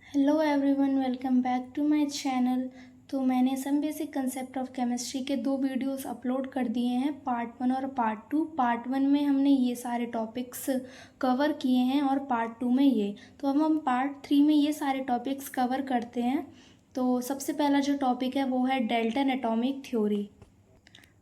Hello everyone, welcome back to my channel. तो मैंने some basic concept of chemistry के दो वीडियोस अपलोड कर दिए हैं, पार्ट 1 और पार्ट 2। पार्ट 1 में हमने ये सारे टॉपिक्स कवर किए हैं और पार्ट 2 में ये। तो अब हम पार्ट 3 में ये सारे टॉपिक्स कवर करते हैं। तो सबसे पहला जो टॉपिक है वो है डाल्टन एटॉमिक थ्योरी।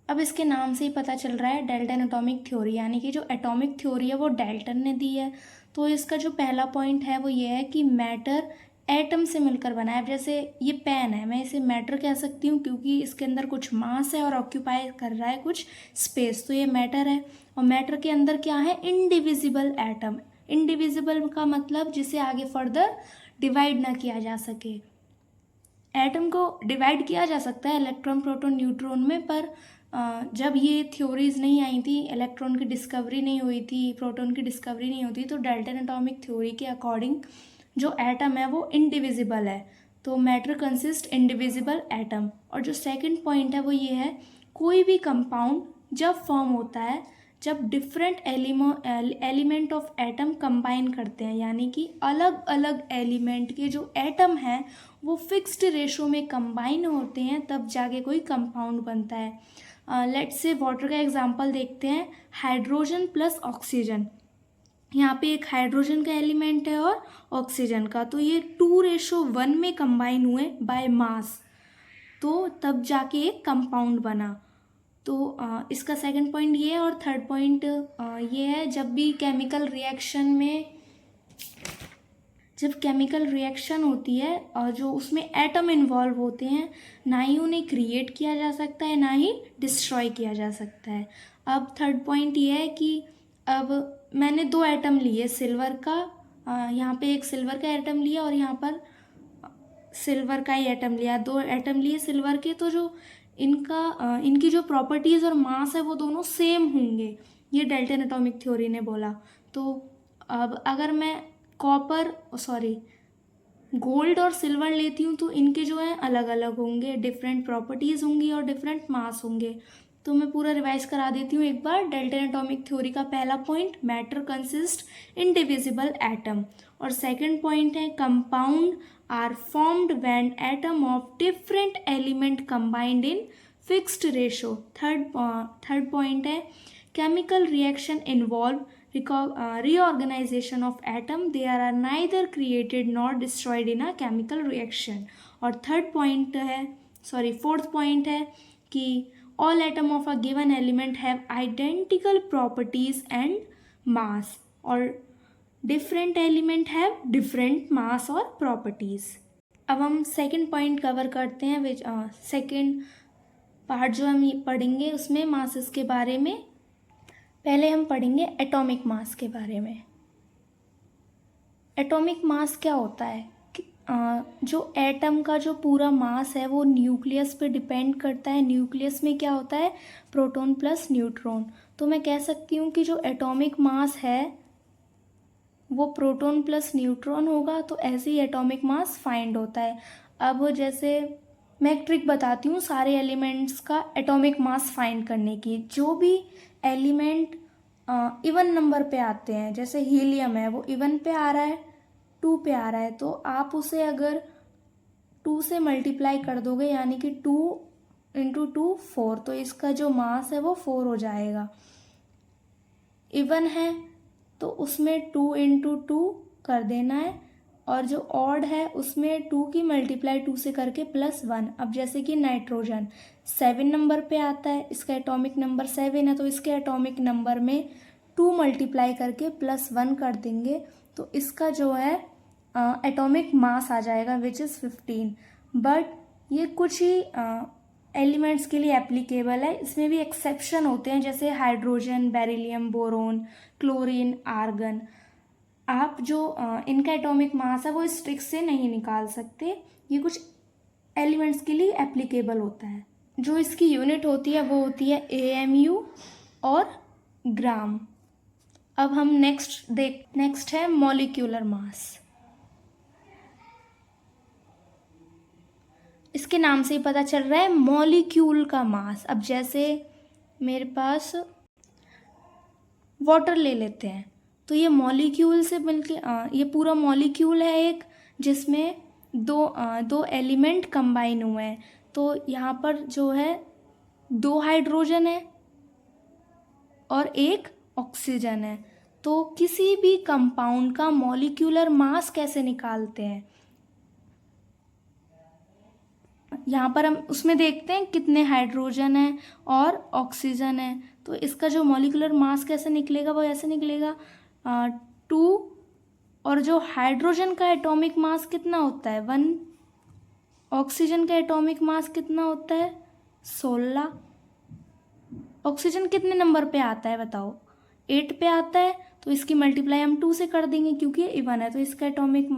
अब इसके नाम से ही पता चल रहा है डाल्टन एटॉमिक थ्योरी, यानी कि जो एटॉमिक थ्योरी है वो डाल्टन ने दी है। तो इसका जो पहला पॉइंट है वो ये है कि मैटर एटम से मिलकर बना है। अब जैसे ये पेन है, मैं इसे मैटर कह सकती हूँ क्योंकि इसके अंदर कुछ मास है और ऑक्यूपाई कर रहा है कुछ स्पेस, तो ये मैटर है। और मैटर के अंदर क्या है? Indivisible atom. इनडिविजिबल का मतलब जिसे आगे फर्दर डिवाइड ना किया जा सके। एटम को डिवाइड किया जा सकता है इलेक्ट्रॉन प्रोटॉन न्यूट्रॉन में, पर जब ये थ्योरीज नहीं आई थी, इलेक्ट्रॉन की डिस्कवरी नहीं हुई थी, प्रोटॉन की डिस्कवरी नहीं होती, तो डाल्टन एटॉमिक थ्योरी के अकॉर्डिंग जो एटम है वो इनडिविजिबल है। तो मैटर कंसिस्ट इनडिविजिबल एटम। और जो सेकंड पॉइंट है वो ये है, कोई भी कंपाउंड जब फॉर्म होता है जब different element of atom combine करते हैं, यानी कि अलग अलग एलिमेंट के जो एटम हैं वो फिक्स्ड रेशो में कंबाइन होते हैं, तब जाके कोई कंपाउंड बनता है। लेट्स से वाटर का एग्जांपल देखते हैं, हाइड्रोजन प्लस ऑक्सीजन। यहाँ पे एक हाइड्रोजन का एलिमेंट है और ऑक्सीजन का, तो ये 2:1 में कंबाइन हुए बाय मास, तो तब जाके एक कंपाउंड बना। तो इसका सेकंड पॉइंट ये है। और थर्ड पॉइंट ये है, जब केमिकल रिएक्शन होती है और जो उसमें एटम इन्वॉल्व होते हैं, ना ही उन्हें क्रिएट किया जा सकता है ना ही डिस्ट्रॉय किया जा सकता है। अब थर्ड पॉइंट ये है कि अब मैंने दो एटम लिए सिल्वर का, यहाँ पे एक सिल्वर का एटम लिया और यहाँ पर सिल्वर का ही एटम लिया, दो एटम लिए सिल्वर के, तो जो इनकी जो प्रॉपर्टीज़ और मास है वो दोनों सेम होंगे, ये डाल्टन एटॉमिक थ्योरी ने बोला। तो अब अगर मैं गोल्ड और सिल्वर लेती हूँ तो इनके जो है अलग अलग होंगे, डिफरेंट प्रॉपर्टीज़ होंगी और डिफरेंट मास होंगे। तो मैं पूरा रिवाइज करा देती हूँ एक बार। डाल्टन एटॉमिक थ्योरी का पहला point, matter consist indivisible atom. और सेकंड पॉइंट है, compound are formed when atom of different element combined in fixed ratio. Third point है, chemical reaction involve reorganization of atom, they are neither created nor destroyed in a chemical reaction। और fourth point है कि all atom of a given element have identical properties and mass, और different element have different mass और properties। अब हम second point cover करते हैं, second part जो हम पढ़ेंगे उसमें मासेस के बारे में। पहले हम पढ़ेंगे एटॉमिक मास के बारे में। एटॉमिक मास क्या होता है? जो एटम का जो पूरा मास है वो न्यूक्लियस पे डिपेंड करता है। न्यूक्लियस में क्या होता है? Proton plus neutron. तो मैं कह सकती हूँ कि जो एटॉमिक मास है वो प्रोटॉन प्लस न्यूट्रॉन होगा, तो ऐसे ही एटॉमिक मास फाइंड होता है। अब जैसे मैं एक ट्रिक बताती हूँ सारे एलिमेंट्स का एटॉमिक मास फाइंड करने की। जो भी एलिमेंट इवन नंबर पे आते हैं, जैसे हीलियम है वो इवन पे आ रहा है, 2 पे आ रहा है, तो आप उसे अगर 2 से मल्टीप्लाई कर दोगे, यानी कि 2 × 2 4, तो इसका जो मास है वो 4 हो जाएगा। इवन है तो उसमें 2 × 2 कर देना है, और जो ऑड है उसमें 2 की मल्टीप्लाई 2 से करके +1। अब जैसे कि नाइट्रोजन 7 नंबर पे आता है, इसका एटॉमिक नंबर 7 है, तो इसके एटॉमिक नंबर में 2 मल्टीप्लाई करके +1 कर देंगे, तो इसका जो है एटॉमिक मास आ जाएगा विच इज़ 15। बट ये कुछ ही एलिमेंट्स के लिए एप्लीकेबल है, इसमें भी एक्सेप्शन होते हैं, जैसे hydrogen, beryllium, boron, chlorine, argon. आप जो इनका एटॉमिक मास है वो इस ट्रिक से नहीं निकाल सकते, ये कुछ एलिमेंट्स के लिए एप्लीकेबल होता है। जो इसकी यूनिट होती है वो होती है AMU और ग्राम। अब हम नेक्स्ट है मॉलिक्यूलर मास। इसके नाम से ही पता चल रहा है मॉलिक्यूल का मास। अब जैसे मेरे पास वाटर ले लेते हैं, तो ये मॉलिक्यूल से मिलके ये पूरा मॉलिक्यूल है एक, जिसमें दो एलिमेंट कंबाइन हुए हैं। तो यहाँ पर जो है 2 हाइड्रोजन है और 1 ऑक्सीजन है। तो किसी भी कंपाउंड का मॉलिक्यूलर मास कैसे निकालते हैं, यहाँ पर हम उसमें देखते हैं कितने हाइड्रोजन है और ऑक्सीजन है। तो इसका जो मॉलिक्यूलर मास कैसे निकलेगा, वो ऐसे निकलेगा 2, और जो हाइड्रोजन का एटॉमिक मास कितना होता है 1, ऑक्सीजन का एटॉमिक मास कितना होता है 16। ऑक्सीजन कितने नंबर पे आता है बताओ, 8 पे आता है। तो इसकी मल्टीप्लाई हम 2 से कर देंगे क्योंकि ये इवन है, तो इसका एटॉमिक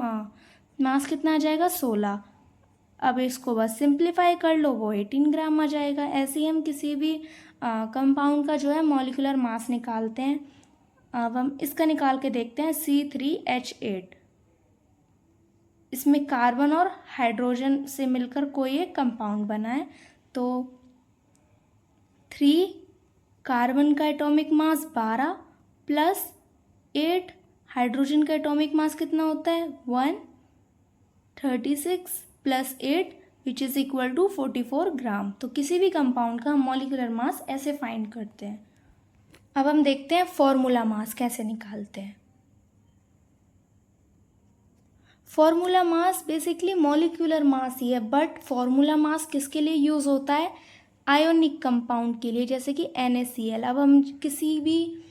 मास कितना आ जाएगा 16। अब इसको बस सिंप्लीफाई कर लो, वो 18 ग्राम आ जाएगा। ऐसे ही हम किसी भी कंपाउंड का जो है मॉलिक्यूलर मास निकालते हैं। अब हम इसका निकाल के देखते हैं C3H8। इसमें कार्बन और हाइड्रोजन से मिलकर कोई एक कंपाउंड बना है। तो 3 कार्बन का एटॉमिक मास 12 प्लस 8 हाइड्रोजन का एटॉमिक मास कितना होता है 136 plus 8 which is equal to 44 gram. तो किसी भी कंपाउंड का हम मॉलिक्यूलर मास ऐसे फाइंड करते हैं। अब हम देखते हैं फॉर्मूला मास कैसे निकालते हैं। Formula mass basically molecular mass ही है, बट फॉर्मूला मास किसके लिए यूज़ होता है, आयोनिक कंपाउंड के लिए, जैसे कि NaCl। अब हम किसी भी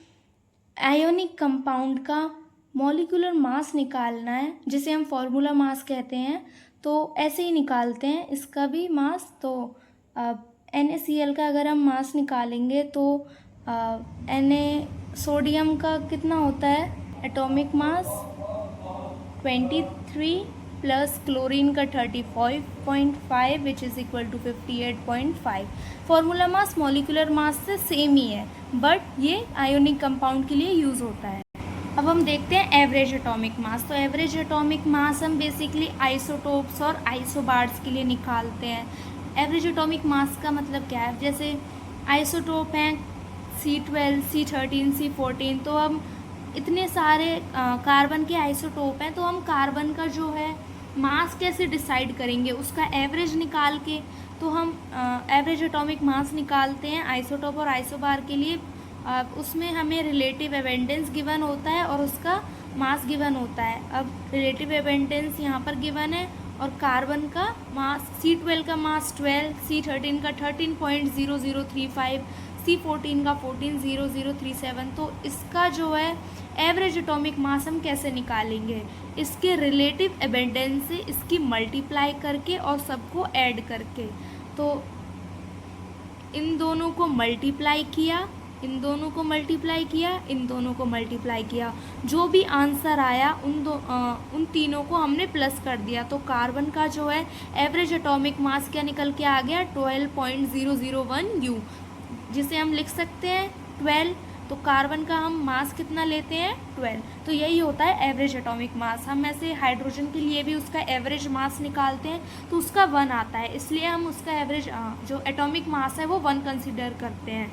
आयोनिक कंपाउंड का मॉलिक्यूलर मास निकालना है, जिसे हम फॉर्मूला मास कहते हैं, तो ऐसे ही निकालते हैं इसका भी मास। तो NaCl का अगर हम मास निकालेंगे तो सोडियम का कितना होता है एटॉमिक मास 23 प्लस क्लोरीन का 35.5 which is equal to 58.5। Formula mass molecular mass से सेम ही है, बट ये आयोनिक कंपाउंड के लिए यूज़ होता है। अब हम देखते हैं एवरेज एटॉमिक मास। तो एवरेज एटॉमिक मास हम बेसिकली आइसोटोप्स और आइसोबार्स के लिए निकालते हैं। एवरेज एटॉमिक मास का मतलब क्या है, जैसे आइसोटोप हैं C12, C13, C14, तो हम इतने सारे कार्बन के आइसोटोप हैं, तो हम कार्बन का जो है मास कैसे डिसाइड करेंगे, उसका एवरेज निकाल के तो हम एवरेज एटॉमिक मास निकालते हैं आइसोटोप और आइसोबार के लिए। उसमें हमें रिलेटिव एबंडेंस गिवन होता है और उसका मास गिवन होता है। अब रिलेटिव एबंडेंस यहाँ पर गिवन है और कार्बन का मास C12 का मास 12, C13 का 13.0035, C14 का 14.0037। तो इसका जो है एवरेज एटॉमिक मास हम कैसे निकालेंगे, इसके रिलेटिव एबंडेंस से इसकी मल्टीप्लाई करके और सबको ऐड करके। तो इन दोनों को मल्टीप्लाई किया, इन दोनों को मल्टीप्लाई किया, इन दोनों को मल्टीप्लाई किया, जो भी आंसर आया उन तीनों को हमने प्लस कर दिया। तो कार्बन का जो है एवरेज एटॉमिक मास क्या निकल के आ गया 12.001 U, जिसे हम लिख सकते हैं 12। तो कार्बन का हम मास कितना लेते हैं 12। तो यही होता है एवरेज एटॉमिक मास। हम ऐसे हाइड्रोजन के लिए भी उसका एवरेज मास निकालते हैं तो उसका 1 आता है, इसलिए हम उसका एवरेज जो एटॉमिक मास है वो 1 कंसिडर करते हैं।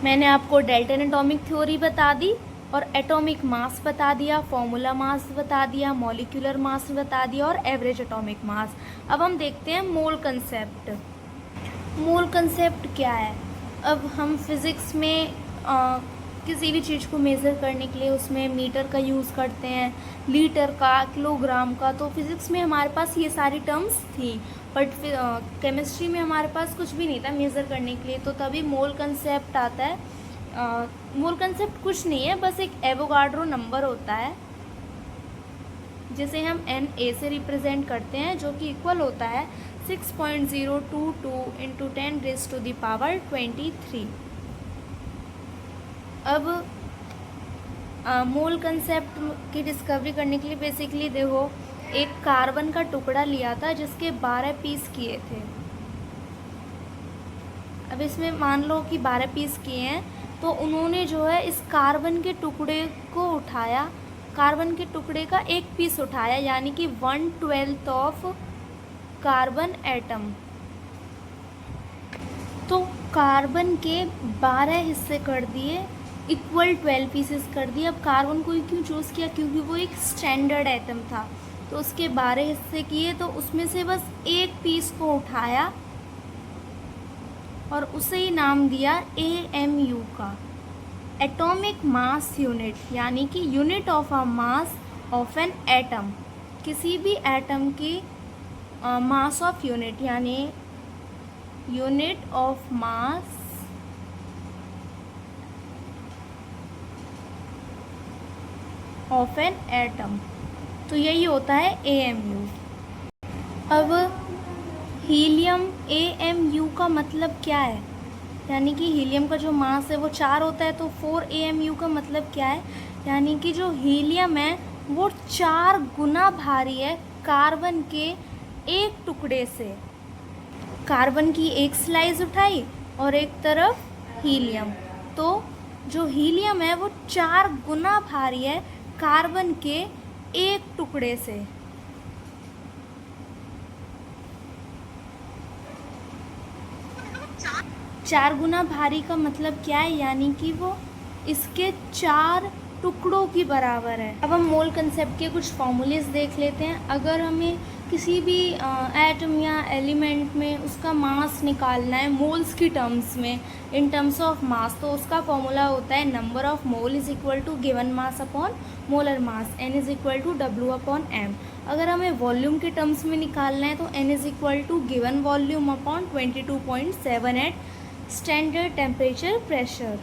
मैंने आपको डेल्टन एटॉमिक थ्योरी बता दी और एटॉमिक मास बता दिया, फॉर्मूला मास बता दिया, मॉलिक्यूलर मास बता दिया और एवरेज एटॉमिक मास। अब हम देखते हैं मोल कंसेप्ट। मोल कंसेप्ट क्या है, अब हम फिज़िक्स में किसी भी चीज़ को मेज़र करने के लिए उसमें मीटर का यूज़ करते हैं, लीटर का, किलोग्राम का। तो फिज़िक्स में हमारे पास ये सारी टर्म्स थी, बट केमिस्ट्री में हमारे पास कुछ भी नहीं था मेज़र करने के लिए। तो तभी मोल कंसेप्ट आता है। मोल कंसेप्ट कुछ नहीं है, बस एक एवोगाड्रो नंबर होता है जिसे हम Na से रिप्रेजेंट करते हैं, जो कि इक्वल होता है 6.022 × 10⁻23। अब मोल कंसेप्ट की डिस्कवरी करने के लिए बेसिकली देखो, एक कार्बन का टुकड़ा लिया था जिसके 12 पीस किए थे। अब इसमें मान लो कि 12 पीस किए हैं, तो उन्होंने जो है इस कार्बन के टुकड़े को उठाया, कार्बन के टुकड़े का एक पीस उठाया, यानी कि 1/12 ऑफ कार्बन एटम। तो कार्बन के 12 हिस्से कर दिए, इक्वल 12 पीसेस कर दिए। अब कार्बन को क्यों चूज़ किया, क्योंकि वो एक स्टैंडर्ड एटम था। तो उसके 12 हिस्से किए, तो उसमें से बस एक पीस को उठाया और उसे ही नाम दिया AMU का, एटॉमिक मास यूनिट, यानी कि unit of a mass of an atom. किसी भी एटम की मास ऑफ यूनिट यानी unit of mass of an atom, तो यही होता है AMU। अब हीलियम, AMU का मतलब क्या है, यानी कि हीलियम का जो मास है वो 4 होता है, तो 4 AMU का मतलब क्या है, यानी कि जो हीलियम है वो 4 गुना भारी है कार्बन के एक टुकड़े से। कार्बन की एक स्लाइस उठाई और एक तरफ हीलियम, तो जो हीलियम है वो 4 गुना भारी है कार्बन के एक टुकड़े से। चार गुना भारी का मतलब क्या है, यानी कि वो इसके 4 टुकड़ों की बराबर है। अब हम मोल कंसेप्ट के कुछ फॉर्मूलेस देख लेते हैं। अगर हमें किसी भी एटम या एलिमेंट में उसका मास निकालना है मोल्स की टर्म्स में, इन टर्म्स ऑफ मास, तो उसका फॉर्मूला होता है number of mole is equal to given mass upon molar mass, n is equal to W upon m। अगर हमें वॉल्यूम के टर्म्स में निकालना है तो n is equal to given volume upon 22.7 at standard temperature pressure.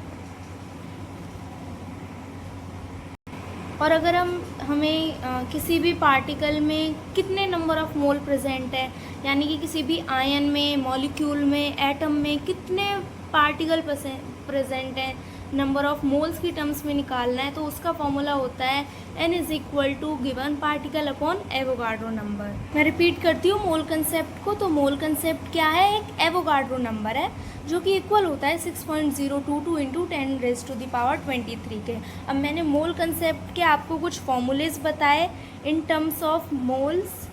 और अगर हमें किसी भी पार्टिकल में कितने नंबर ऑफ मोल प्रेजेंट है, यानी कि किसी भी आयन में, मॉलिक्यूल में, एटम में कितने पार्टिकल प्रेजेंट है, नंबर ऑफ मोल्स की टर्म्स में निकालना है, तो उसका फॉर्मूला होता है n is equal to given particle upon Avogadro number. मैं रिपीट करती हूँ मोल कंसेप्ट को। तो मोल कंसेप्ट क्या है, एक एवोगाड्रो नंबर है जो कि इक्वल होता है 6.022 इंटू 10⁻23 के। अब मैंने मोल कंसेप्ट के आपको कुछ फॉर्मूलेज बताए इन terms of moles,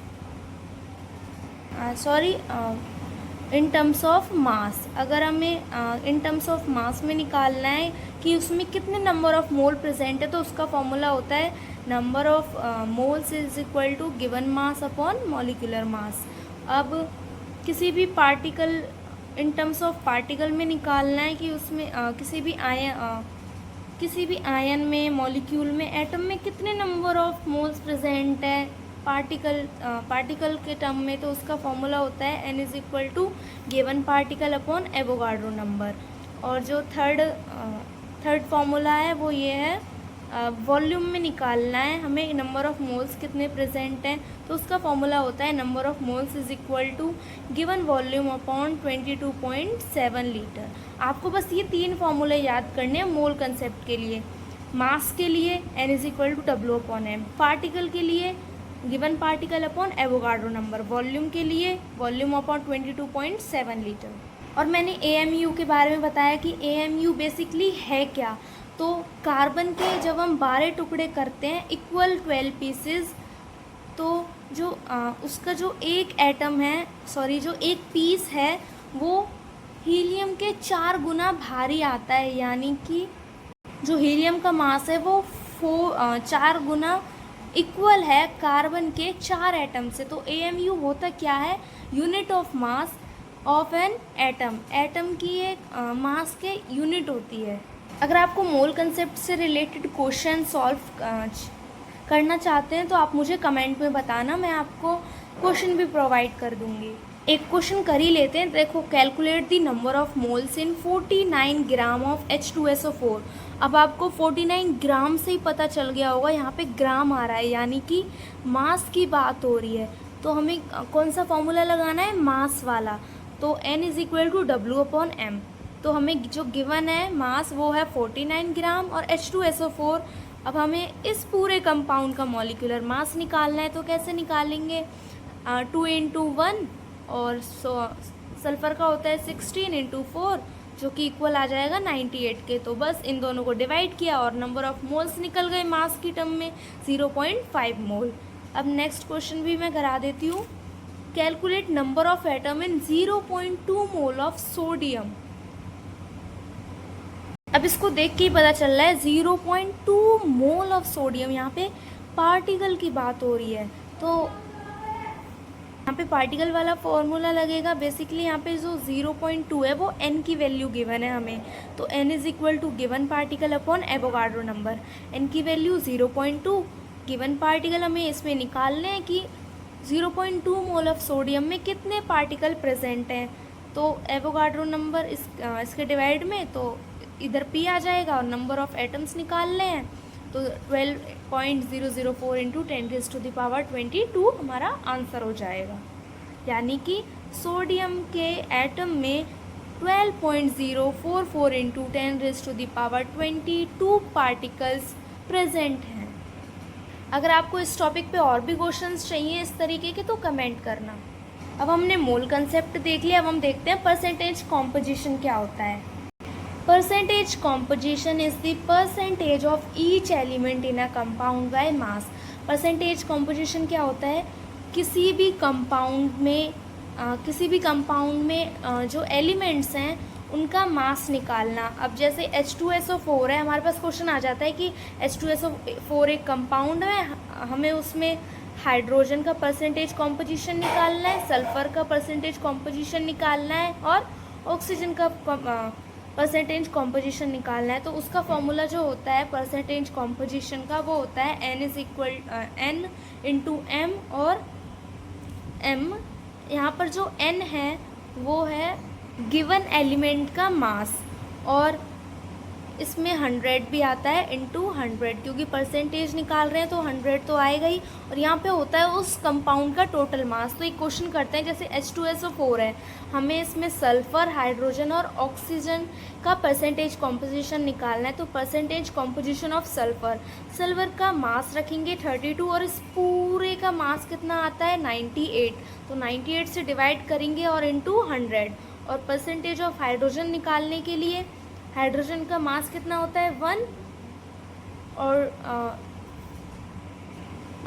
in terms of mass. अगर हमें इन टर्म्स ऑफ मास में निकालना है कि उसमें कितने नंबर ऑफ मोल प्रेजेंट है, तो उसका फॉर्मूला होता है number of moles is equal to given mass upon molecular mass. अब किसी भी particle, in terms of particle में निकालना है कि उसमें किसी भी आयन में, मॉलिक्यूल में, एटम में कितने नंबर ऑफ मोल्स प्रेजेंट है पार्टिकल के टर्म में, तो उसका फॉर्मूला होता है n is equal to given particle upon Avogadro number. और जो थर्ड फॉर्मूला है वो ये है, वॉल्यूम में निकालना है हमें नंबर ऑफ मोल्स कितने प्रेजेंट हैं, तो उसका फॉर्मूला होता है number of moles is equal to given volume upon 22.7 litre. आपको बस ये 3 फॉर्मूले याद करने हैं मोल कंसेप्ट के लिए। मास के लिए n is equal to W upon m, particle के लिए given particle upon Avogadro number, volume के लिए वॉल्यूम अपॉन 22.7 लीटर। और मैंने AMU के बारे में बताया कि AMU बेसिकली है क्या। तो कार्बन के जब हम 12 टुकड़े करते हैं इक्वल 12 पीसेस, तो जो उसका जो एक एटम है, जो एक पीस है वो हीलियम के 4 गुना भारी आता है, यानी कि जो हीलियम का मास है वो 4 गुना इक्वल है कार्बन के 4 एटम से। तो AMU होता क्या है, unit of mass of an atom, atom की एक मास के यूनिट होती है। अगर आपको मोल कंसेप्ट से रिलेटेड क्वेश्चन सॉल्व करना चाहते हैं तो आप मुझे कमेंट में बताना, मैं आपको क्वेश्चन भी प्रोवाइड कर दूंगी। एक क्वेश्चन कर ही लेते हैं। देखो, calculate the number of moles in 49 gram of H2SO4। अब आपको 49 ग्राम से ही पता चल गया होगा, यहाँ पे ग्राम आ रहा है, यानी कि मास की बात हो रही है। तो हमें कौन सा फॉर्मूला लगाना है, मास वाला। तो n is equal to W upon m। तो हमें जो गिवन है मास वो है 49 ग्राम और H2SO4। अब हमें इस पूरे कंपाउंड का मॉलिक्यूलर मास निकालना है, तो कैसे निकालेंगे, 2 इंटू 1, और सल्फ़र का होता है 16 इंटू 4, जो कि इक्वल आ जाएगा 98 के। तो बस इन दोनों को डिवाइड किया और नंबर ऑफ मोल्स निकल गए मास की टर्म में 0.5 मोल। अब नेक्स्ट क्वेश्चन भी मैं करा देती हूँ। Calculate number of atom in 0.2 mole of sodium. अब इसको देख के ही पता चल रहा है 0.2 मोल ऑफ सोडियम, यहाँ पे पार्टिकल की बात हो रही है। तो यहाँ पे पार्टिकल वाला फॉर्मूला लगेगा। बेसिकली यहाँ पे जो 0.2 है वो n की वैल्यू गिवन है हमें, तो n is equal to given particle upon Avogadro number. n की वैल्यू 0.2, गिवन पार्टिकल हमें इसमें निकालने हैं कि 0.2 मोल ऑफ सोडियम में कितने पार्टिकल प्रेजेंट हैं। तो एवोगाड्रो नंबर इसके डिवाइड में तो इधर p आ जाएगा और नंबर ऑफ एटम्स निकालने हैं, तो 12.004 इंटू 10⁻22 हमारा आंसर हो जाएगा। यानी कि सोडियम के एटम में 12.044 इंटू 10⁻22 पार्टिकल्स प्रेजेंट हैं। अगर आपको इस टॉपिक पे और भी क्वेश्चंस चाहिए इस तरीके के तो कमेंट करना। अब हमने मोल कंसेप्ट देख लिया, अब हम देखते हैं परसेंटेज कॉम्पोजिशन क्या होता है। Percentage composition is the percentage of each element in a compound by mass. Percentage composition क्या होता है, किसी भी कंपाउंड में जो एलिमेंट्स हैं उनका मास निकालना। अब जैसे H2SO4 है, हमारे पास क्वेश्चन आ जाता है कि H2SO4 एक कंपाउंड है, हमें उसमें हाइड्रोजन का परसेंटेज कॉम्पोजिशन निकालना है, सल्फर का परसेंटेज कॉम्पोजिशन निकालना है और ऑक्सीजन का परसेंटेज कॉम्पोजिशन निकालना है। तो उसका फॉर्मूला जो होता है परसेंटेज कॉम्पोजिशन का वो होता है N × M और M। यहाँ पर जो N है वो है गिवन एलिमेंट का मास, और इसमें 100 भी आता है इंटू 100, क्योंकि परसेंटेज निकाल रहे हैं तो 100 तो आएगा ही, और यहाँ पे होता है उस कंपाउंड का टोटल मास। तो एक क्वेश्चन करते हैं, जैसे H2SO4 है, हमें इसमें सल्फर, हाइड्रोजन और ऑक्सीजन का परसेंटेज कॉम्पोजिशन निकालना है। तो परसेंटेज कॉम्पोजिशन ऑफ सल्फर का मास रखेंगे 32 और इस पूरे का मास कितना आता है 98, तो 98 से डिवाइड करेंगे और इंटू 100। और परसेंटेज ऑफ हाइड्रोजन निकालने के लिए हाइड्रोजन का मास कितना होता है 1,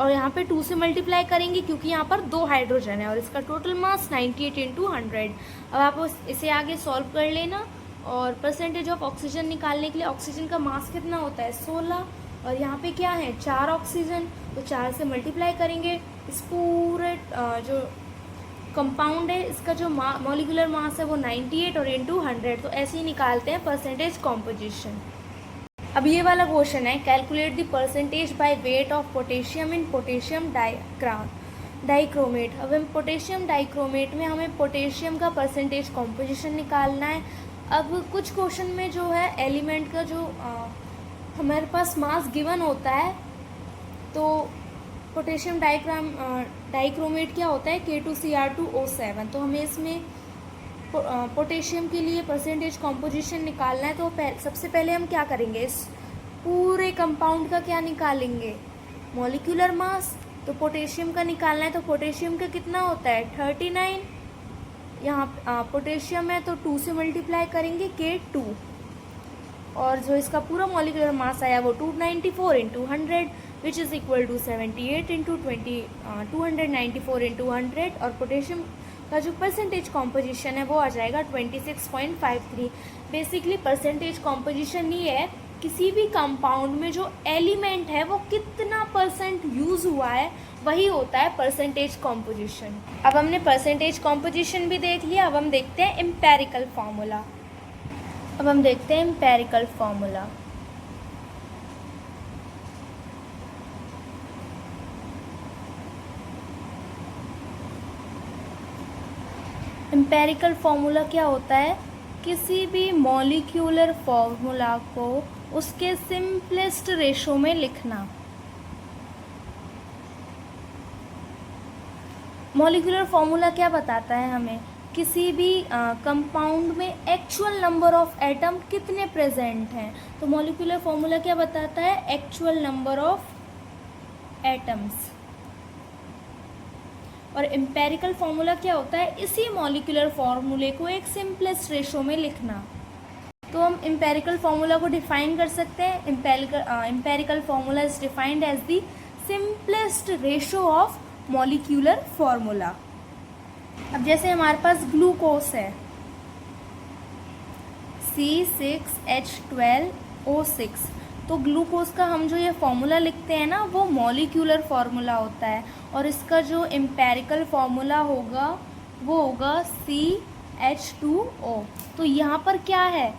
और यहाँ पे 2 से मल्टीप्लाई करेंगे क्योंकि यहाँ पर 2 हाइड्रोजन है और इसका टोटल मास 98 इंटू 100। अब आप इसे आगे सॉल्व कर लेना। और परसेंटेज ऑफ ऑक्सीजन निकालने के लिए ऑक्सीजन का मास कितना होता है 16, और यहाँ पे क्या है 4 ऑक्सीजन, तो 4 से मल्टीप्लाई करेंगे। इस पूरे जो कंपाउंड है इसका जो मॉलिक्यूलर मास है वो 98 और इंटू 100, तो ऐसे ही निकालते हैं परसेंटेज कॉम्पोजिशन। अब ये वाला क्वेश्चन है, calculate the percentage by weight of potassium in potassium dichromate. अब हम पोटेशियम डाइक्रोमेट में हमें पोटेशियम का परसेंटेज कॉम्पोजिशन निकालना है। अब कुछ क्वेश्चन में जो है एलिमेंट का जो हमारे पास मास गिवन होता है, तो पोटेशियम डाइक्रोमेट क्या होता है K2Cr2O7, तो हमें इसमें पोटेशियम के लिए परसेंटेज कॉम्पोजिशन निकालना है। तो सबसे पहले हम क्या करेंगे, इस पूरे कंपाउंड का क्या निकालेंगे मॉलिक्यूलर मास, तो पोटेशियम का निकालना है। तो पोटेशियम का कितना होता है 39, यहाँ पोटेशियम है तो 2 से मल्टीप्लाई करेंगे K2, और जो इसका पूरा मॉलिक्यूलर मास आया वो 294 into 100 which is equal to 78 into 294 into 100, और पोटेशियम का जो परसेंटेज कॉम्पोजिशन है वो आ जाएगा 26.53। बेसिकली परसेंटेज कॉम्पोजिशन ये है किसी भी कंपाउंड में जो एलिमेंट है वो कितना परसेंट यूज़ हुआ है वही होता है परसेंटेज कॉम्पोजिशन। अब हमने परसेंटेज कॉम्पोजिशन भी देख लिया, अब हम देखते हैं एम्पेरिकल फार्मूला। एम्पेरिकल फार्मूला क्या होता है, किसी भी मॉलिक्यूलर फार्मूला को उसके सिंपलेस्ट रेशो में लिखना। मॉलिक्यूलर फार्मूला क्या बताता है हमें, किसी भी कंपाउंड में एक्चुअल नंबर ऑफ एटम कितने प्रेजेंट हैं। तो मॉलिक्यूलर फार्मूला क्या बताता है, एक्चुअल नंबर ऑफ एटम्स। और एम्पेरिकल फार्मूला क्या होता है, इसी मॉलिक्यूलर फार्मूले को एक सिंपलेस्ट रेशो में लिखना। तो हम एम्पेरिकल फार्मूला को डिफाइन कर सकते हैं। Empirical formula is defined as the simplest ratio of molecular formula. अब जैसे हमारे पास ग्लूकोज है C6H12O6, तो ग्लूकोज का हम जो ये फॉर्मूला लिखते हैं ना, वो मॉलिक्यूलर फार्मूला होता है, और इसका जो एम्पेरिकल फार्मूला होगा वो होगा CH2O। तो यहाँ पर क्या है,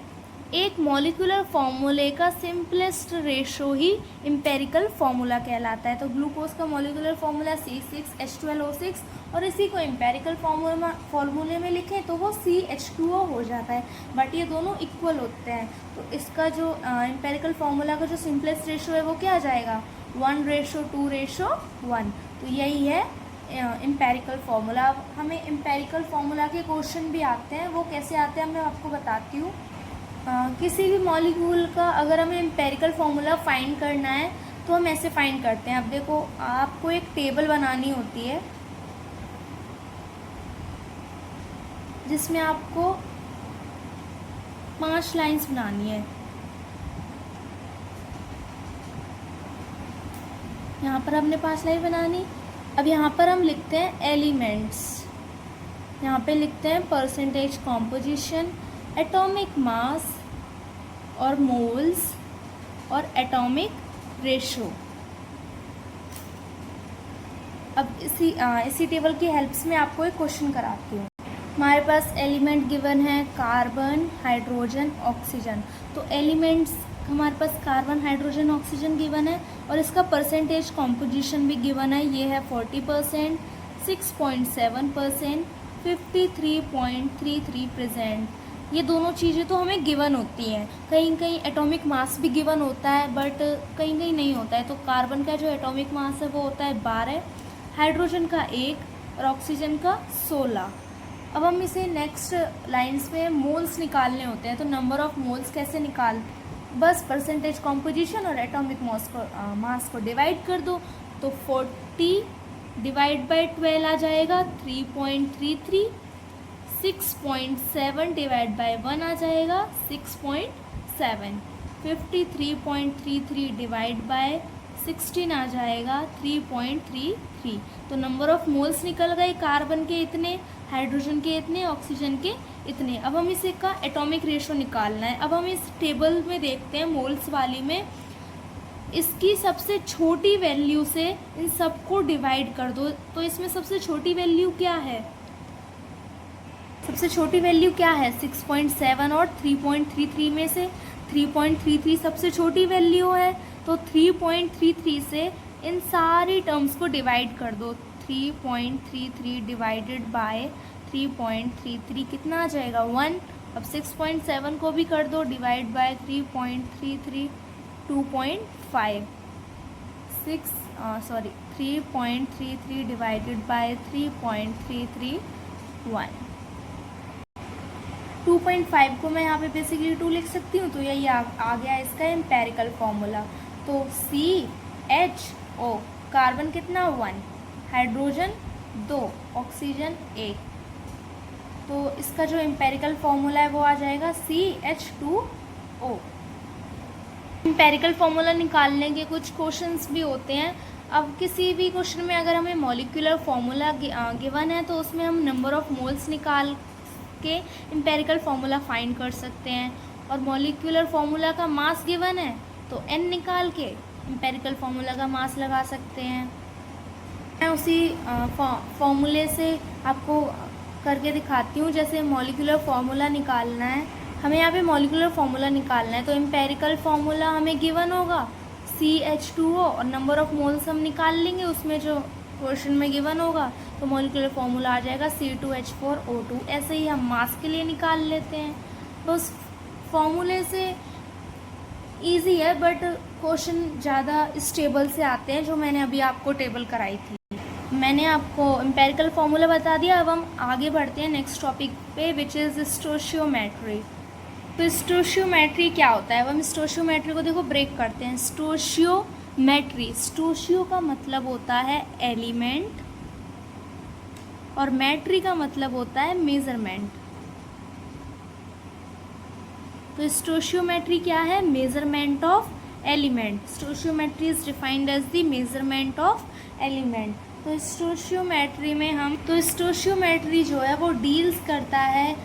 एक मॉलिक्यूलर फार्मूले का सिंपलेस्ट रेशो ही एम्पेरिकल फार्मूला कहलाता है। तो ग्लूकोज का मॉलिक्यूलर फार्मूला C6H12O6, और इसी को एम्पेरिकल फार्मूले में लिखें तो वो CH2O हो जाता है, बट ये दोनों इक्वल होते हैं। तो इसका जो एम्पेरिकल फार्मूला का जो सिंपलेस्ट रेशो है वो क्या आ जाएगा, 1:2:1। तो यही है एम्पेरिकल फार्मूला। अब हमें एम्पेरिकल फार्मूला के क्वेश्चन भी आते हैं, वो कैसे आते हैं मैं आपको बताती हूँ। किसी भी मॉलिक्यूल का अगर हमें एम्पेरिकल फार्मूला फाइंड करना है तो हम ऐसे फाइंड करते हैं। अब देखो, आपको एक टेबल बनानी होती है जिसमें आपको 5 लाइंस बनानी है। यहाँ पर हमने 5 लाइन बनानी। अब यहाँ पर हम लिखते हैं एलिमेंट्स, यहाँ पे लिखते हैं परसेंटेज कॉम्पोजिशन, एटॉमिक मास और मोल्स और एटॉमिक रेशो। अब इसी टेबल की हेल्प से मैं आपको एक क्वेश्चन कराती हूँ। हमारे पास एलिमेंट गिवन है कार्बन, हाइड्रोजन, ऑक्सीजन। तो एलिमेंट्स हमारे पास कार्बन, हाइड्रोजन, ऑक्सीजन गिवन है, और इसका परसेंटेज कॉम्पोजिशन भी गिवन है। ये है 40%, 6.7%, 53.33%। ये दोनों चीज़ें तो हमें गिवन होती हैं। कहीं कहीं एटॉमिक मास भी गिवन होता है, बट कहीं कहीं नहीं होता है। तो कार्बन का जो एटॉमिक मास है वो होता है 12, हाइड्रोजन का 1 और ऑक्सीजन का 16। अब हम इसे नेक्स्ट लाइंस में मोल्स निकालने होते हैं। तो नंबर ऑफ़ मोल्स कैसे निकाल, बस परसेंटेज कॉम्पोजिशन और एटॉमिक मास को डिवाइड कर दो। तो 40 डिवाइड बाई 12 आ जाएगा 3.33, 6.7 डिवाइड बाई 1 आ जाएगा 6.7, 53.33 डिवाइड बाय 16 आ जाएगा 3.33। तो नंबर ऑफ़ मोल्स निकल गए, कार्बन के इतने, हाइड्रोजन के इतने, ऑक्सीजन के इतने। अब हम इसे का एटॉमिक रेशो निकालना है। अब हम इस टेबल में देखते हैं मोल्स वाली में, इसकी सबसे छोटी वैल्यू से इन सबको डिवाइड कर दो। तो इसमें सबसे छोटी वैल्यू क्या है, सबसे छोटी वैल्यू क्या है 6.7, और 3.33 में से 3.33 सबसे छोटी वैल्यू है। तो 3.33 से इन सारी टर्म्स को डिवाइड कर दो। 3.33 डिवाइडेड बाय 3.33 कितना आ जाएगा 1। अब 6.7 को भी कर दो डिवाइड बाय 3.33, 2.5, 3.33 डिवाइडेड बाय 3.33, 1। 2.5 को मैं यहाँ पे बेसिकली 2 लिख सकती हूँ। तो यही आ गया इसका एम्पेरिकल फार्मूला। तो CHO, कार्बन कितना 1, हाइड्रोजन 2, ऑक्सीजन 1। तो इसका जो एम्पेरिकल फार्मूला है वो आ जाएगा CH2O। एम्पेरिकल फार्मूला निकालने के कुछ क्वेश्चंस भी होते हैं। अब किसी भी क्वेश्चन में अगर हमें मॉलिक्यूलर फार्मूला गिवन है तो उसमें हम नंबर ऑफ़ मोल्स निकाल के एम्पेरिकल फार्मूला फाइंड कर सकते हैं। और मॉलिक्यूलर फार्मूला का मास गिवन है तो n निकाल के एम्पेरिकल फार्मूला का मास लगा सकते हैं। मैं उसी फार्मूले से आपको करके दिखाती हूँ। जैसे मॉलिक्यूलर फार्मूला निकालना है, हमें यहाँ पे मॉलिक्यूलर फार्मूला निकालना है। तो एम्पेरिकल फार्मूला हमें गिवन होगा CH2O, और नंबर ऑफ़ मोल्स हम निकाल लेंगे उसमें जो क्वेश्चन में गिवन होगा। तो मॉलिक्यूलर फार्मूला आ जाएगा C2H4O2। ऐसे ही हम मास के लिए निकाल लेते हैं। तो उस फार्मूले से इजी है, बट क्वेश्चन ज़्यादा इस टेबल से आते हैं जो मैंने अभी आपको टेबल कराई थी। मैंने आपको एम्पेरिकल फार्मूला बता दिया। अब हम आगे बढ़ते हैं नेक्स्ट टॉपिक पे, विच इज़ स्टोशियोमेट्री। तो स्टोशियोमेट्री क्या होता है, अब हम स्टोशियोमेट्री को देखो ब्रेक करते हैं। स्टोशियोमेट्री, स्टोशियो का मतलब होता है एलिमेंट और मेट्री का मतलब होता है मेज़रमेंट। तो स्टोशियोमेट्री क्या है, measurement of element. Stoichiometry is defined as the measurement of element. तो स्टोशियोमेट्री में स्टोशियोमेट्री जो है वो डील्स करता है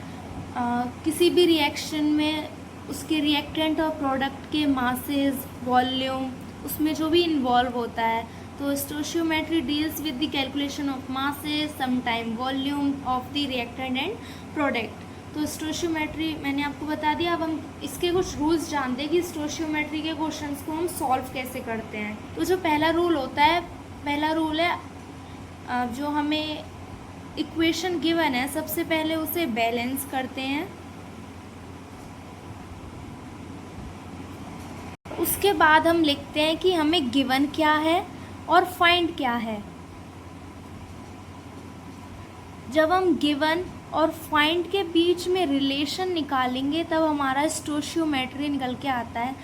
किसी भी रिएक्शन में उसके रिएक्टेंट और प्रोडक्ट के मासेस, वॉल्यूम, उसमें जो भी इन्वॉल्व होता है। तो stoichiometry deals with the calculation of masses, sometime volume of the reactant and product. तो स्टोशियोमेट्री मैंने आपको बता दिया। अब हम इसके कुछ रूल्स जानते हैं कि स्टोशियोमेट्री के क्वेश्चंस को हम सॉल्व कैसे करते हैं। तो जो पहला रूल होता है, पहला रूल है जो हमें इक्वेशन गिवन है सबसे पहले उसे बैलेंस करते हैं, उसके बाद हम लिखते हैं कि हमें गिवन क्या है और फाइंड क्या है। जब हम गिवन और फाइंड के बीच में रिलेशन निकालेंगे तब हमारा स्टोशियोमेट्री निकल के आता है।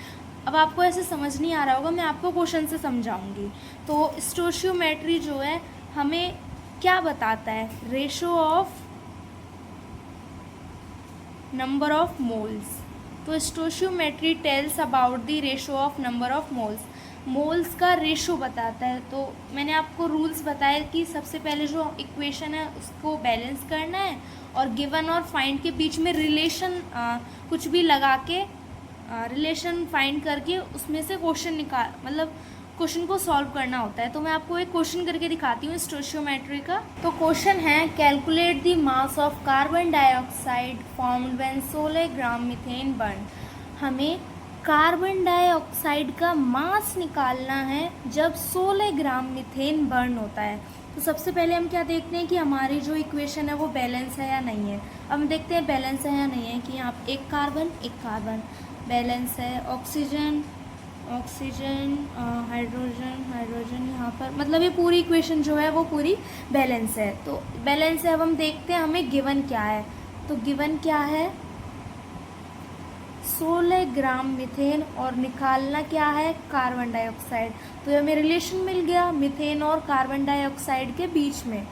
अब आपको ऐसे समझ नहीं आ रहा होगा, मैं आपको क्वेश्चन से समझाऊंगी। तो स्टोशियोमेट्री जो है हमें क्या बताता है, ratio of number of moles. तो stoichiometry tells about the ratio of number of moles, moles का रेशो बताता है। तो मैंने आपको रूल्स बताए कि सबसे पहले जो इक्वेशन है उसको बैलेंस करना है और गिवन और फाइंड के बीच में रिलेशन कुछ भी लगा के रिलेशन फाइंड करके उसमें से क्वेश्चन मतलब क्वेश्चन को सॉल्व करना होता है। तो मैं आपको एक क्वेश्चन करके दिखाती हूँ स्टोशियोमेट्री का। तो क्वेश्चन है, calculate the mass of carbon dioxide formed when 16 gram methane burn. हमें कार्बन डाइऑक्साइड का मास निकालना है जब 16 ग्राम मीथेन बर्न होता है। तो सबसे पहले हम क्या देखते हैं कि हमारी जो इक्वेशन है वो बैलेंस है या नहीं है। अब हम देखते हैं बैलेंस है या नहीं है कि यहाँ एक कार्बन बैलेंस है, ऑक्सीजन हाइड्रोजन यहाँ पर, मतलब ये पूरी इक्वेशन जो है वो पूरी बैलेंस है। तो बैलेंस है। अब हम देखते हैं हमें गिवन क्या है। तो गिवन क्या है, 16 ग्राम मीथेन और निकालना क्या है, कार्बन डाइऑक्साइड। तो हमें रिलेशन मिल गया मीथेन और कार्बन डाइऑक्साइड के बीच में।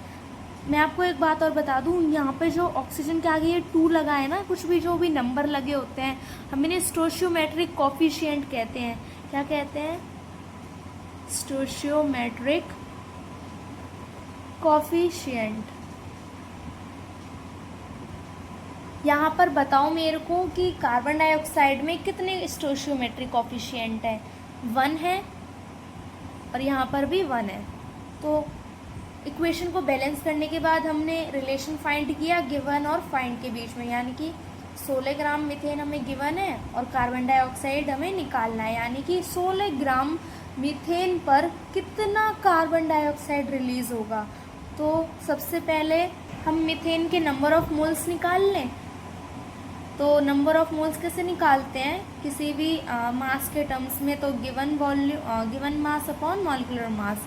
मैं आपको एक बात और बता दूं, यहाँ पे जो ऑक्सीजन के आगे ये 2 लगा है ना, कुछ भी जो भी नंबर लगे होते हैं हम इन्हें स्टोशियोमेट्रिक कोफिशिएंट कहते हैं। क्या कहते हैं, स्टोशियोमेट्रिक कोफिशिएंट। यहाँ पर बताओ मेरे को कि कार्बन डाइऑक्साइड में कितने स्टोशियोमेट्रिक कोफिशिएंट है, 1 है और यहाँ पर भी 1 है। तो इक्वेशन को बैलेंस करने के बाद हमने रिलेशन फाइंड किया गिवन और फाइंड के बीच में, यानी कि 16 ग्राम मीथेन हमें गिवन है और कार्बन डाइऑक्साइड हमें निकालना है, यानी कि 16 ग्राम मीथेन पर कितना कार्बन डाइऑक्साइड रिलीज़ होगा। तो सबसे पहले हम मीथेन के नंबर ऑफ मोल्स निकाल लें। तो नंबर ऑफ मोल्स कैसे निकालते हैं किसी भी मास के टर्म्स में, तो given mass upon molecular mass.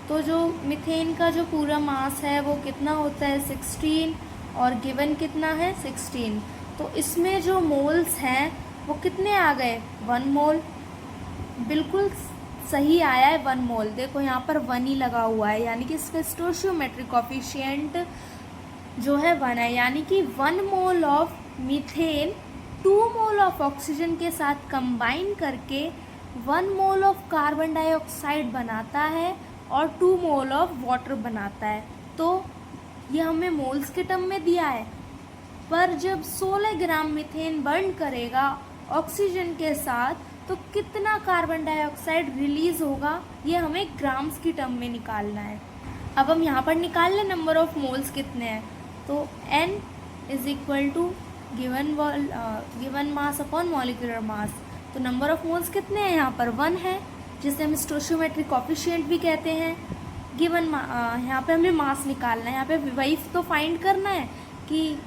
तो जो मीथेन का जो पूरा मास है वो कितना होता है, 16, और गिवन कितना है, 16। तो इसमें जो मोल्स हैं वो कितने आ गए, 1 मोल। बिल्कुल सही आया है 1 मोल। देखो यहाँ पर 1 ही लगा हुआ है, यानी कि इसका स्टोशियोमेट्रिक कोफिशिएंट जो है 1 है, यानी कि 1 mole of methane 2 mole of oxygen के साथ कंबाइन करके 1 मोल ऑफ कार्बन डाइऑक्साइड बनाता है और 2 मोल ऑफ वाटर बनाता है। तो ये हमें मोल्स के टर्म में दिया है, पर जब 16 ग्राम मीथेन बर्न करेगा ऑक्सीजन के साथ तो कितना कार्बन डाइऑक्साइड रिलीज़ होगा, ये हमें ग्राम्स की टर्म में निकालना है। अब हम यहाँ पर निकाल लें नंबर ऑफ मोल्स कितने हैं। तो N is equal to given mass upon molecular mass. तो नंबर ऑफ मोल्स कितने हैं, यहाँ पर 1 है, जिसे हम स्टोशियोमेट्रिक कोफिशिएंट भी कहते हैं। गिवन यहाँ पे हमें मास निकालना है, यहाँ पे वही तो फाइंड करना है कि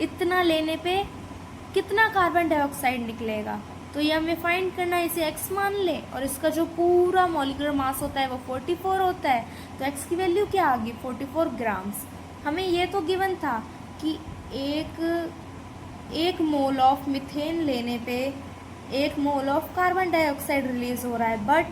इतना लेने पे कितना कार्बन डाइऑक्साइड निकलेगा। तो ये हमें फाइंड करना है, इसे x मान लें और इसका जो पूरा मॉलिक्यूलर मास होता है वो 44 होता है। तो x की वैल्यू क्या आ गई, 44 ग्राम्स। हमें ये तो गिवन था कि एक मोल ऑफ मीथेन लेने पे 1 mole of carbon dioxide release हो रहा है, बट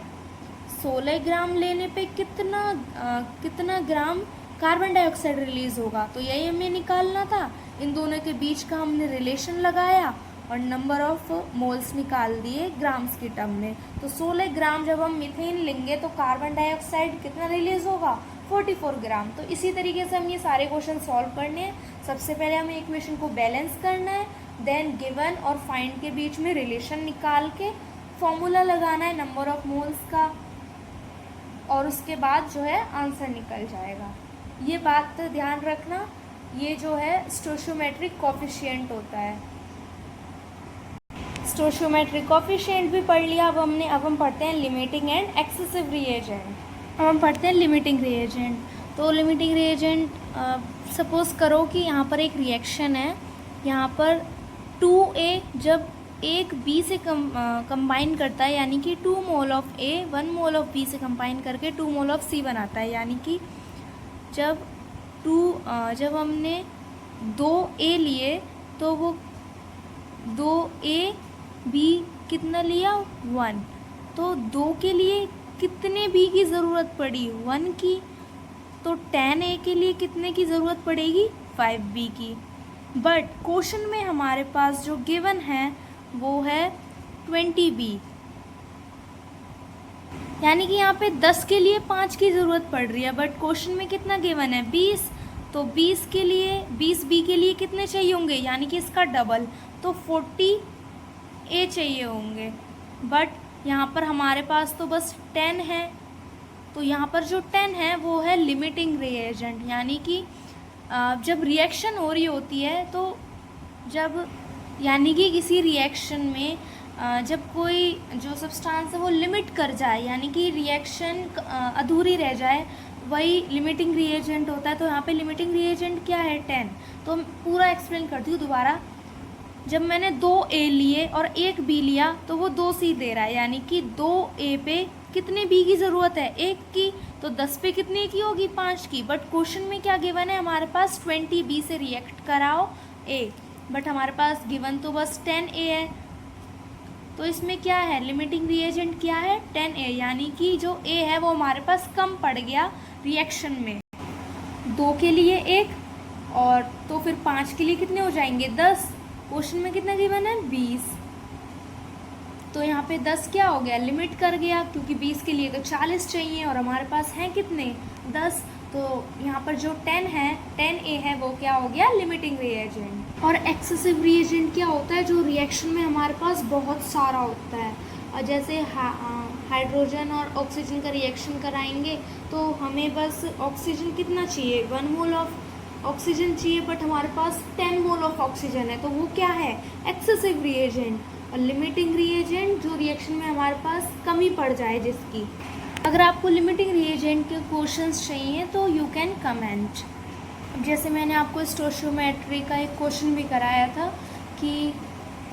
16 ग्राम लेने पे कितना ग्राम कार्बन डाइऑक्साइड रिलीज होगा। तो यही हमें निकालना था। इन दोनों के बीच का हमने रिलेशन लगाया और नंबर ऑफ मोल्स निकाल दिए ग्राम्स की टर्म में। तो 16 ग्राम जब हम मीथेन लेंगे तो कार्बन डाइऑक्साइड कितना रिलीज होगा, 44 ग्राम। तो इसी तरीके से हम ये सारे क्वेश्चन सॉल्व करने हैं। सबसे पहले हमें इक्वेशन को बैलेंस करना है, देन गिवन और फाइंड के बीच में रिलेशन निकाल के फॉर्मूला लगाना है नंबर ऑफ मोल्स का, और उसके बाद जो है आंसर निकल जाएगा। ये बात ध्यान रखना, ये जो है स्टोइचियोमेट्रिक कोफिशिएंट होता है। स्टोइचियोमेट्रिक कोफिशिएंट भी पढ़ लिया। अब हम पढ़ते हैं लिमिटिंग एंड एक्सेसिव रिएजेंट। अब हम पढ़ते हैं लिमिटिंग रिएजेंट। तो लिमिटिंग रिएजेंट, सपोज़ करो कि यहाँ पर एक रिएक्शन है, यहाँ पर 2A जब एक B से कंबाइन करता है, यानी कि 2 mole of A 1 mole of B से कंबाइन करके 2 मोल ऑफ C बनाता है। यानी कि जब हमने 2A लिए तो वो 2A B कितना लिया 1, तो 2 के लिए कितने B की ज़रूरत पड़ी 1 की, तो 10A के लिए कितने की ज़रूरत पड़ेगी 5B की। बट क्वेश्चन में हमारे पास जो गिवन है वो है 20B, यानी कि यहाँ पे 10 के लिए 5 की ज़रूरत पड़ रही है, बट क्वेश्चन में कितना गिवन है 20, तो 20 के लिए 20B के लिए कितने चाहिए होंगे, यानी कि इसका डबल, तो 40A चाहिए होंगे। बट यहाँ पर हमारे पास तो बस 10 है, तो यहाँ पर जो 10 है वो है लिमिटिंग रिएजेंट। यानी कि जब रिएक्शन हो रही होती है तो यानी कि किसी रिएक्शन में जब कोई जो सब्सटेंस है वो लिमिट कर जाए, यानी कि रिएक्शन अधूरी रह जाए, वही लिमिटिंग रिएजेंट होता है। तो यहाँ पे लिमिटिंग रिएजेंट क्या है 10। तो पूरा एक्सप्लेन करती हूँ दोबारा। जब मैंने 2A लिए और 1B लिया तो वो 2C दे रहा है, यानी कि 2A पे कितने B की ज़रूरत है 1 की, तो 10 पे कितने की होगी 5 की। बट क्वेश्चन में क्या गिवन है हमारे पास 20B से रिएक्ट कराओ A, बट हमारे पास गिवन तो बस 10A है। तो इसमें क्या है लिमिटिंग रिएजेंट क्या है 10A, यानी कि जो A है वो हमारे पास कम पड़ गया रिएक्शन में। 2 के लिए 1 और तो फिर 5 के लिए कितने हो जाएंगे 10। क्वेश्चन में कितना गिवन है 20, तो यहाँ पे 10 क्या हो गया लिमिट कर गया, क्योंकि 20 के लिए तो 40 चाहिए और हमारे पास हैं कितने 10। तो यहाँ पर जो 10A है वो क्या हो गया लिमिटिंग रिएजेंट। और एक्सेसिव रिएजेंट क्या होता है, जो रिएक्शन में हमारे पास बहुत सारा होता है। और जैसे हाइड्रोजन और ऑक्सीजन का रिएक्शन कराएंगे तो हमें बस ऑक्सीजन कितना चाहिए 1 मोल ऑफ ऑक्सीजन चाहिए, बट हमारे पास 10 मोल ऑफ ऑक्सीजन है, तो वो क्या है एक्सेसिव रिएजेंट। और लिमिटिंग रिएजेंट जो रिएक्शन में हमारे पास कमी पड़ जाए जिसकी। अगर आपको लिमिटिंग रिएजेंट के क्वेश्चंस चाहिए तो यू कैन कमेंट। जैसे मैंने आपको स्टोइचियोमेट्री का एक क्वेश्चन भी कराया था कि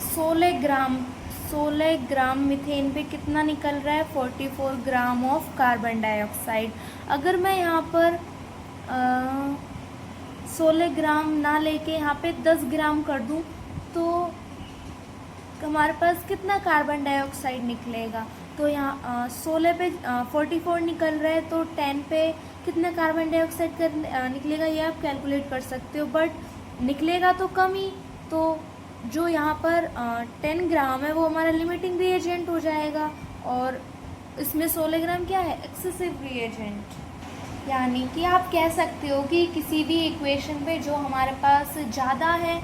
16 ग्राम मीथेन पे कितना निकल रहा है 44 ग्राम ऑफ कार्बन डाइऑक्साइड। अगर मैं यहाँ पर 16 ग्राम ना लेके यहाँ पे 10 ग्राम कर दूँ तो हमारे पास कितना कार्बन डाइऑक्साइड निकलेगा। तो यहाँ 16 पे 44 निकल रहा है, तो 10 पे कितना कार्बन डाइऑक्साइड निकलेगा ये आप कैलकुलेट कर सकते हो, बट निकलेगा तो कम ही। तो जो यहाँ पर 10 ग्राम है वो हमारा लिमिटिंग रिएजेंट हो जाएगा, और इसमें 16 ग्राम क्या है एक्सेसिव रिएजेंट। यानी कि आप कह सकते हो कि किसी भी इक्वेशन पे जो हमारे पास ज़्यादा है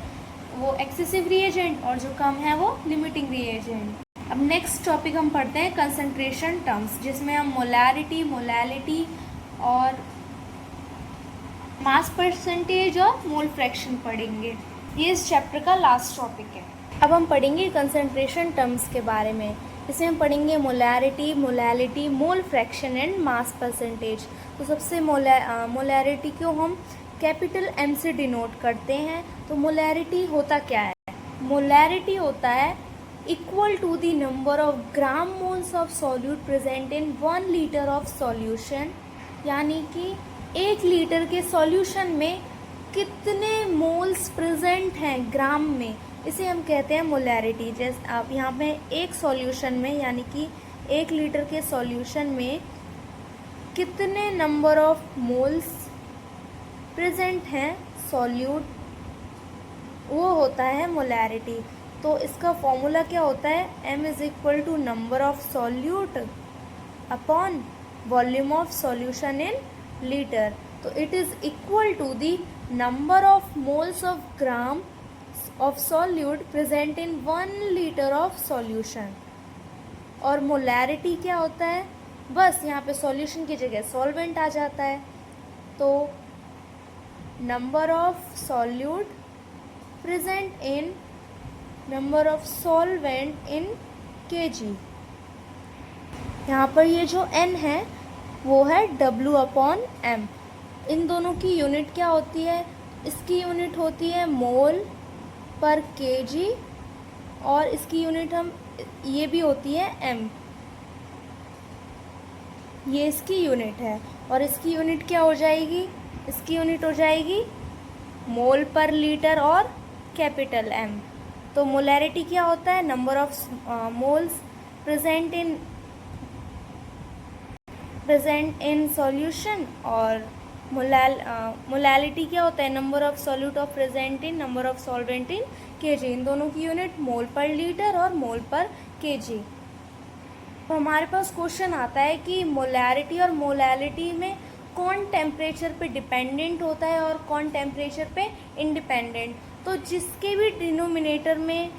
वो एक्सेसिव रिएजेंट और जो कम है वो लिमिटिंग रिएजेंट। अब नेक्स्ट टॉपिक हम पढ़ते हैं कंसंट्रेशन टर्म्स, जिसमें हम मोलैरिटी, मोलैलिटी और मास परसेंटेज और मोल फ्रैक्शन पढ़ेंगे। ये इस चैप्टर का लास्ट टॉपिक है। अब हम पढ़ेंगे कंसंट्रेशन टर्म्स के बारे में। इसमें हम पढ़ेंगे molarity, molality, mole fraction and mass percentage. तो सबसे मोलैरिटी को हम कैपिटल M से डिनोट करते हैं। तो मोलैरिटी होता क्या है, मोलैरिटी होता है equal to the number of gram moles of solute present in 1 litre of solution. यानी कि 1 लीटर के सॉल्यूशन में कितने मोल्स प्रेजेंट हैं ग्राम में, इसे हम कहते हैं मोलैरिटी। जैसे आप यहाँ पे एक सॉल्यूशन में, यानी कि 1 लीटर के सॉल्यूशन में कितने नंबर ऑफ मोल्स प्रेजेंट हैं सॉल्यूट, वो होता है मोलैरिटी। तो इसका फॉर्मूला क्या होता है, M is equal to number of solute upon volume of solution in litre. तो it is equal to the number of moles of gram of solute present in 1 litre of solution. और molarity क्या होता है, बस यहाँ पे solution की जगह सॉल्वेंट आ जाता है। तो number of solute present in number of solvent in kg। यहाँ पर ये जो n है वो है W/m। इन दोनों की यूनिट क्या होती है, इसकी यूनिट होती है मोल पर kg और इसकी यूनिट ये भी होती है m। ये इसकी यूनिट है और इसकी यूनिट क्या हो जाएगी, इसकी यूनिट हो जाएगी मोल पर लीटर और कैपिटल M। तो मोलैरिटी क्या होता है, number of moles present in solution. और मोलैलिटी क्या होता है, number of solute of present in number of solvent in kg। इन दोनों की यूनिट मोल पर लीटर और मोल पर kg। तो हमारे पास क्वेश्चन आता है कि मोलैरिटी और मोलैलिटी में कौन टेम्परेचर पे डिपेंडेंट होता है और कौन टेम्परेचर पे इंडिपेंडेंट। तो जिसके भी डिनोमिनेटर में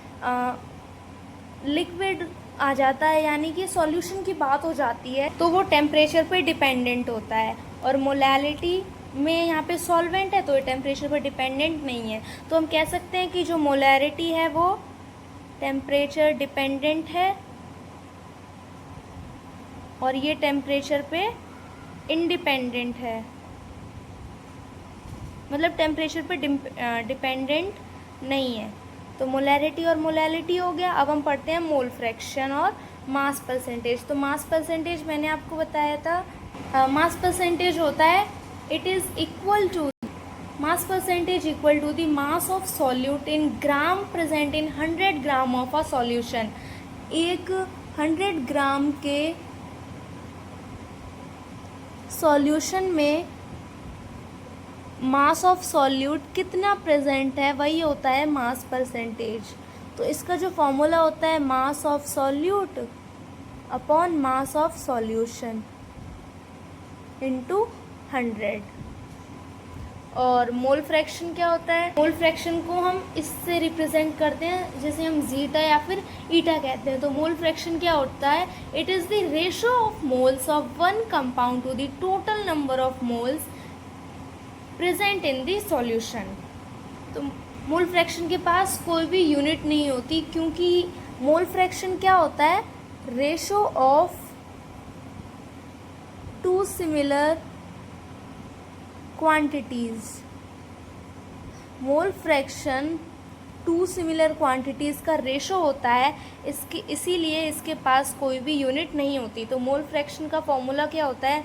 लिक्विड आ जाता है यानी कि सॉल्यूशन की बात हो जाती है तो वो टेम्परेचर पे डिपेंडेंट होता है। और मोलैलिटी में यहाँ पे सॉल्वेंट है तो ये टेम्परेचर पर डिपेंडेंट नहीं है। तो हम कह सकते हैं कि जो मोलैरिटी है वो टेम्परेचर डिपेंडेंट है और ये टेम्परेचर पे इंडिपेंडेंट है, मतलब टेम्परेचर पे डिपेंडेंट नहीं है। तो मोलैरिटी और मोलैलिटी हो गया। अब हम पढ़ते हैं मोल फ्रैक्शन और मास परसेंटेज। तो मास परसेंटेज मैंने आपको बताया था, मास परसेंटेज होता है it is equal to mass percentage equal to the mass of solute in gram present in 100 gram of a solution. एक 100 ग्राम के सॉल्यूशन में मास ऑफ सॉल्यूट कितना प्रेजेंट है वही होता है मास परसेंटेज। तो इसका जो फॉर्मूला होता है mass of solute upon mass of solution into 100। और मोल फ्रैक्शन क्या होता है, मोल फ्रैक्शन को हम इससे रिप्रेजेंट करते हैं जैसे हम जीटा या फिर ईटा कहते हैं। तो मोल फ्रैक्शन क्या होता है, it is the ratio of moles of one compound to the total number of moles present in the solution. तो मोल फ्रैक्शन के पास कोई भी यूनिट नहीं होती क्योंकि मोल फ्रैक्शन क्या होता है, ratio of two similar quantities. Mole fraction two similar quantities का रेशो होता है, इसीलिए इसके पास कोई भी यूनिट नहीं होती। तो मोल फ्रैक्शन का फॉर्मूला क्या होता है,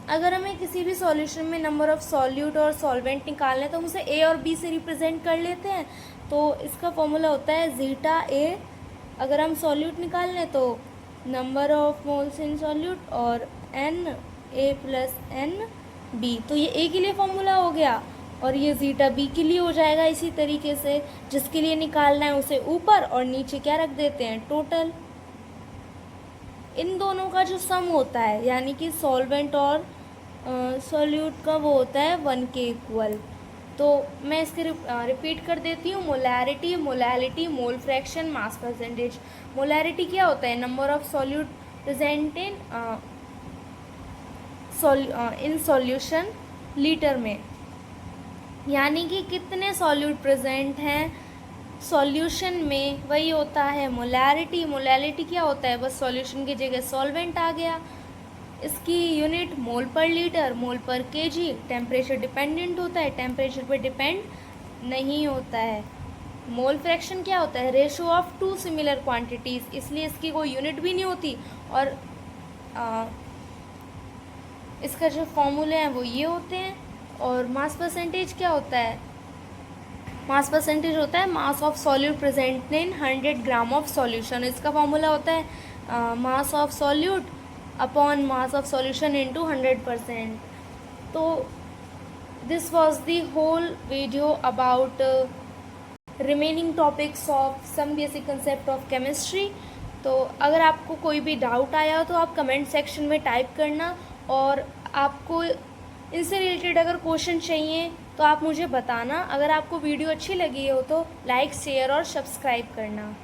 अगर हमें किसी भी सॉल्यूशन में नंबर ऑफ सॉल्यूट और सॉल्वेंट निकालना है तो हम उसे ए और बी से रिप्रेजेंट कर लेते हैं। तो इसका फॉर्मूला होता है जीटा ए। अगर हम सॉल्यूट निकाल लें तो number of moles in solute और N A plus N B. तो ये ए के लिए फॉर्मूला हो गया और ये जीटा बी के लिए हो जाएगा। इसी तरीके से जिसके लिए निकालना है उसे ऊपर और नीचे क्या रख देते हैं, टोटल। इन दोनों का जो सम होता है यानी कि सॉल्वेंट और सॉल्यूट का वो होता है 1 के इक्वल। तो मैं इसके रिपीट कर देती हूँ, molarity, molality, mole fraction, mass percentage. Molarity क्या होता है, number of solute present in solution litre में, यानी कि कितने सॉल्यूट प्रेजेंट हैं सॉल्यूशन में, वही होता है मोलैरिटी। मोलैलिटी क्या होता है, बस सॉल्यूशन की जगह सॉल्वेंट आ गया। इसकी यूनिट मोल पर लीटर, मोल पर केजी। टेम्परेचर डिपेंडेंट होता है, टेम्परेचर पर डिपेंड नहीं होता है। मोल फ्रैक्शन क्या होता है, ratio of two similar quantities, इसलिए इसकी कोई यूनिट भी नहीं होती। और इसका जो फॉर्मूले हैं वो ये होते हैं। और मास परसेंटेज क्या होता है, मास परसेंटेज होता है mass of solute present in 100 gram of solution. इसका फॉर्मूला होता है mass of solute upon mass of solution into 100%। तो this was the whole video about remaining topics of some basic concept of chemistry. तो अगर आपको कोई भी doubt आया हो तो आप कमेंट सेक्शन में टाइप करना। और आपको इनसे रिलेटेड अगर क्वेश्चन चाहिए तो आप मुझे बताना। अगर आपको वीडियो अच्छी लगी हो तो लाइक, शेयर और सब्सक्राइब करना।